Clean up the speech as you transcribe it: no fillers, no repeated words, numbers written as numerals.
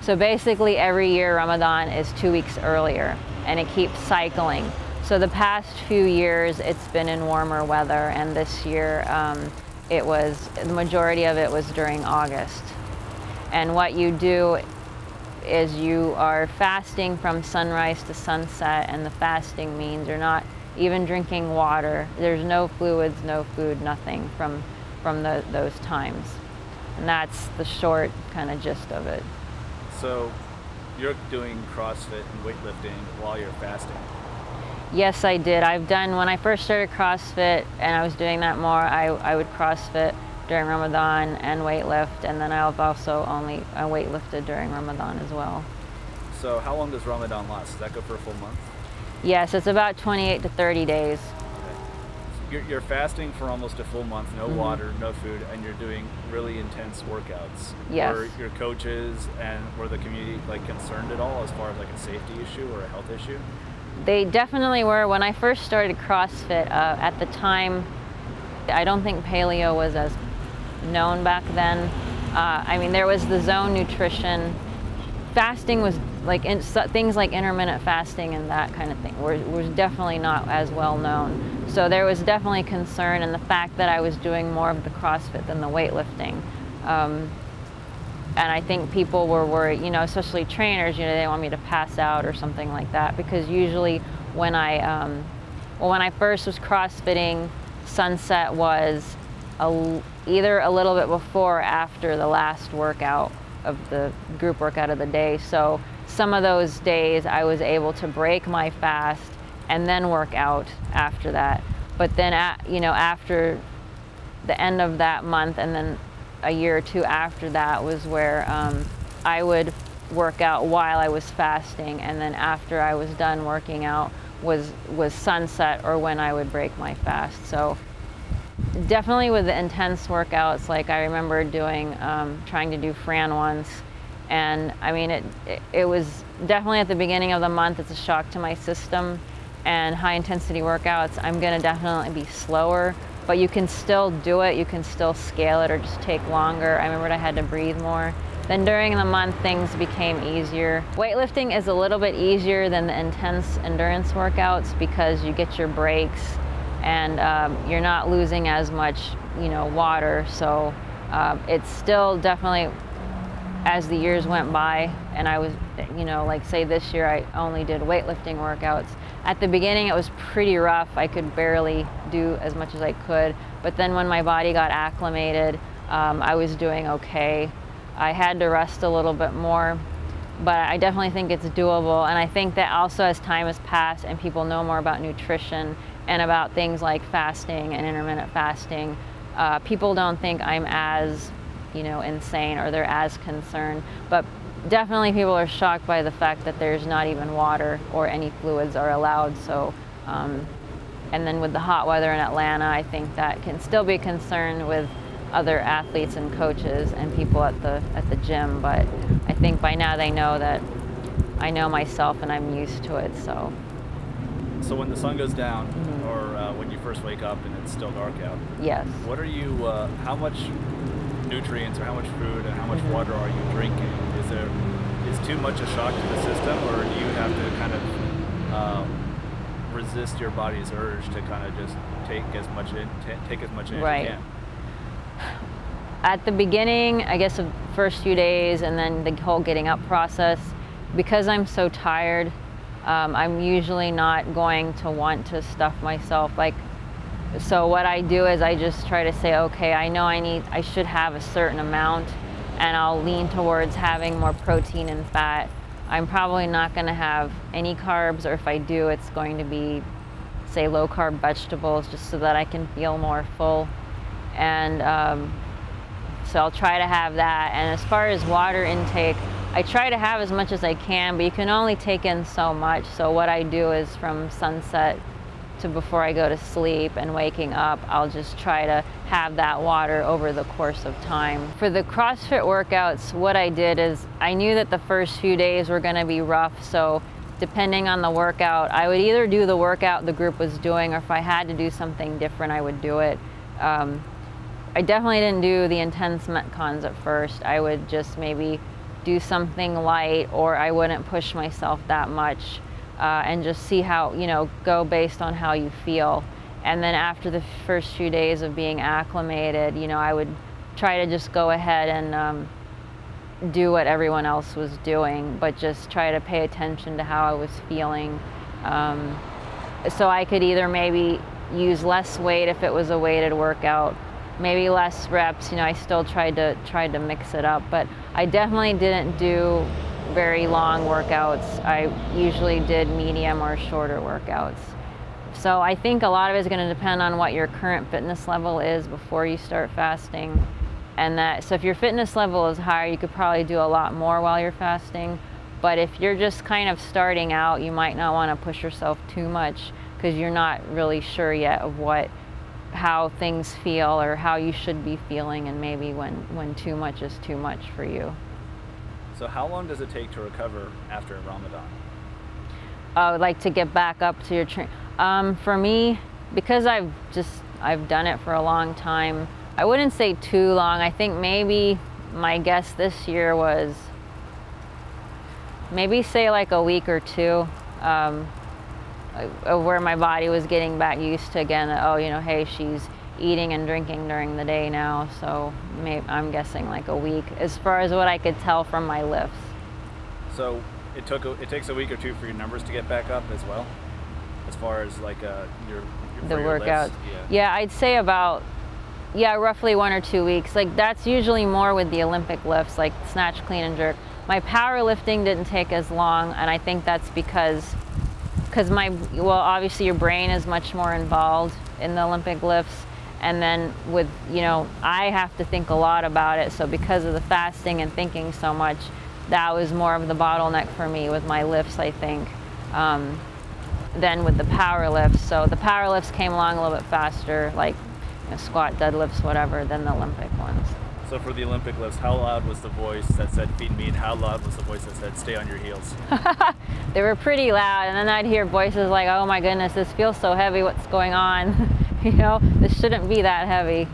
So basically every year Ramadan is 2 weeks earlier, and it keeps cycling. So the past few years it's been in warmer weather, and this year the majority of it was during August. And what you do is you are fasting from sunrise to sunset, and the fasting means you're not even drinking water. There's no fluids, no food, nothing from those times. And that's the short kind of gist of it. So you're doing CrossFit and weightlifting while you're fasting? Yes, I did. When I first started CrossFit and I was doing that more, I would CrossFit during Ramadan and weightlift, and then I've also only weightlifted during Ramadan as well. So how long does Ramadan last? Does that go for a full month? Yes, it's about 28 to 30 days. Okay. So you're fasting for almost a full month, no water, no food, and you're doing really intense workouts. Yes. Were your coaches and were the community concerned at all as far as a safety issue or a health issue? They definitely were. When I first started CrossFit, at the time, I don't think paleo was as known back then. I mean, there was the zone nutrition. Fasting was things like intermittent fasting and that kind of thing was definitely not as well known. So there was definitely concern in the fact that I was doing more of the CrossFit than the weightlifting. And I think people were worried, especially trainers, they want me to pass out or something like that, because usually when I first was CrossFitting, sunset was either a little bit before or after the last workout of the group workout of the day. So some of those days I was able to break my fast and then work out after that. But then, after the end of that month and then a year or two after that was where I would work out while I was fasting, and then after I was done working out was sunset or when I would break my fast. So definitely with the intense workouts, I remember doing, trying to do Fran once, and I mean it was definitely at the beginning of the month, it's a shock to my system, and high intensity workouts, I'm gonna definitely be slower, but you can still do it, you can still scale it or just take longer. I remembered I had to breathe more. Then during the month, things became easier. Weightlifting is a little bit easier than the intense endurance workouts because you get your breaks and you're not losing as much, water. So it's still definitely, as the years went by, and I was, say this year I only did weightlifting workouts. At the beginning it was pretty rough. I could barely do as much as I could, but then when my body got acclimated, I was doing okay. I had to rest a little bit more, but I definitely think it's doable. And I think that also as time has passed and people know more about nutrition and about things like fasting and intermittent fasting, people don't think I'm as, insane, or they're as concerned. But definitely people are shocked by the fact that there's not even water or any fluids are allowed. So, and then with the hot weather in Atlanta, I think that can still be a concern with other athletes and coaches and people at the gym. But I think by now they know that I know myself and I'm used to it. So when the sun goes down, or when you first wake up and it's still dark out, yes, what are you? How much nutrients or how much food and how much water are you drinking? Is too much a shock to the system, or do you have to kind of resist your body's urge to kind of just take as much in as you can? At the beginning, I guess the first few days and then the whole getting up process, because I'm so tired, I'm usually not going to want to stuff myself. So what I do is I just try to say, okay, I know I should have a certain amount, and I'll lean towards having more protein and fat. I'm probably not going to have any carbs, or if I do, it's going to be, say, low-carb vegetables, just so that I can feel more full. And so I'll try to have that. And as far as water intake, I try to have as much as I can, but you can only take in so much. So what I do is from sunset to before I go to sleep and waking up, I'll just try to have that water over the course of time. For the CrossFit workouts, what I did is I knew that the first few days were going to be rough, so depending on the workout, I would either do the workout the group was doing, or if I had to do something different, I would do it. I definitely didn't do the intense Metcons at first. I would just maybe do something light, or I wouldn't push myself that much, and just see how, you know, go based on how you feel. And then after the first few days of being acclimated, you know, I would try to just go ahead and do what everyone else was doing, but just try to pay attention to how I was feeling. So I could either maybe use less weight if it was a weighted workout, maybe less reps. You know, I still tried to mix it up, but I definitely didn't do very long workouts. I usually did medium or shorter workouts. So I think a lot of it is going to depend on what your current fitness level is before you start fasting. And so if your fitness level is higher, you could probably do a lot more while you're fasting. But if you're just kind of starting out, you might not want to push yourself too much, because you're not really sure yet of how things feel or how you should be feeling, and maybe when too much is too much for you. So how long does it take to recover after Ramadan? Like to get back up to your for me, because I've done it for a long time, I wouldn't say too long. I think maybe my guess this year was maybe say like a week or two, where my body was getting back used to, again, oh, you know, hey, she's eating and drinking during the day now. So maybe I'm guessing like a week, as far as what I could tell from my lifts. So it takes a week or two for your numbers to get back up as well, as far as like your workouts. Yeah, I'd say about, roughly 1 or 2 weeks. Like that's usually more with the Olympic lifts, like snatch, clean, and jerk. My powerlifting didn't take as long, and I think that's because obviously your brain is much more involved in the Olympic lifts, and then with, you know, I have to think a lot about it, so because of the fasting and thinking so much, that was more of the bottleneck for me with my lifts, I think, than with the power lifts. So the power lifts came along a little bit faster, like, you know, squat, deadlifts, whatever, than the Olympic ones. So for the Olympic lifts, how loud was the voice that said feed me, and how loud was the voice that said stay on your heels? They were pretty loud, and then I'd hear voices like, oh my goodness, this feels so heavy, what's going on? You know, this shouldn't be that heavy.